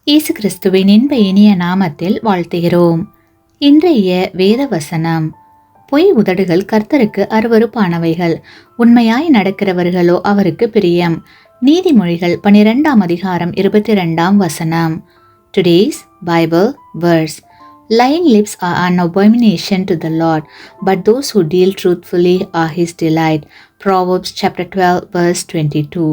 இயேசு கிறிஸ்துவின் இன்ப இனிய நாமத்தில் வாழ்த்துகிறோம். இன்றைய வேத வசனம்: பொய் உதடுகள் கர்த்தருக்கு அருவருப்பானவைகள், உண்மையாய் நடக்கிறவர்களோ அவருக்கு பிரியம். நீதிமொழிகள் 12ஆம் அதிகாரம் 22ஆம் வசனம். Today's Bible verse: Lying lips are an abomination to the Lord, but those who deal truthfully are his delight. Proverbs chapter 12 verse 22.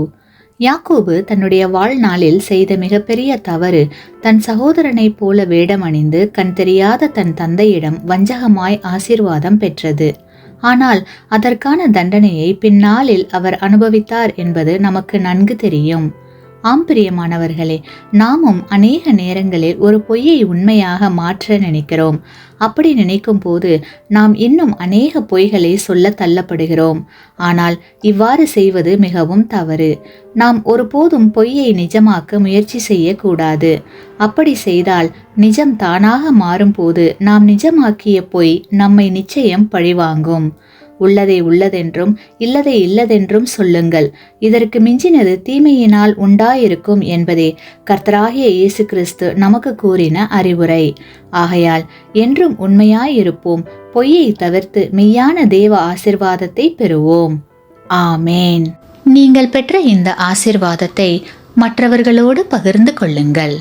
யாக்கோபு தன்னுடைய வாழ்நாளில் செய்த மிகப்பெரிய தவறு தன் சகோதரனைப் போல வேடமணிந்து கண் தெரியாத தன் தந்தையிடம் வஞ்சகமாய் ஆசீர்வாதம் பெற்றது. ஆனால் அதற்கான தண்டனையை பின்னாளில் அவர் அனுபவித்தார் என்பது நமக்கு நன்கு தெரியும். ஆம் பிரியமானவர்களே, நாமும் அநேக நேரங்களில் ஒரு பொய்யை உண்மையாக மாற்ற நினைக்கிறோம். அப்படி நினைக்கும் போது நாம் இன்னும் அநேக பொய்களை சொல்ல தள்ளப்படுகிறோம். ஆனால் இவ்வாறு செய்வது மிகவும் தவறு. நாம் ஒருபோதும் பொய்யை நிஜமாக்க முயற்சி செய்யக்கூடாது. அப்படி செய்தால் நிஜம் தானாக மாறும்போது நாம் நிஜமாக்கிய பொய் நம்மை நிச்சயம் பழிவாங்கும். உள்ளதை உள்ளதென்றும் இல்லதை இல்லதென்றும் சொல்லுங்கள், இதற்கு மிஞ்சினது தீமையினால் உண்டாயிருக்கும் என்பதே கர்த்தராகிய இயேசு கிறிஸ்து நமக்கு கூறின அறிவுரை. ஆகையால் என்றும் உண்மையாயிருப்போம், பொய்யை தவிர்த்து மெய்யான தேவ ஆசீர்வாதத்தை பெறுவோம். ஆமேன். நீங்கள் பெற்ற இந்த ஆசீர்வாதத்தை மற்றவர்களோடு பகிர்ந்து கொள்ளுங்கள்.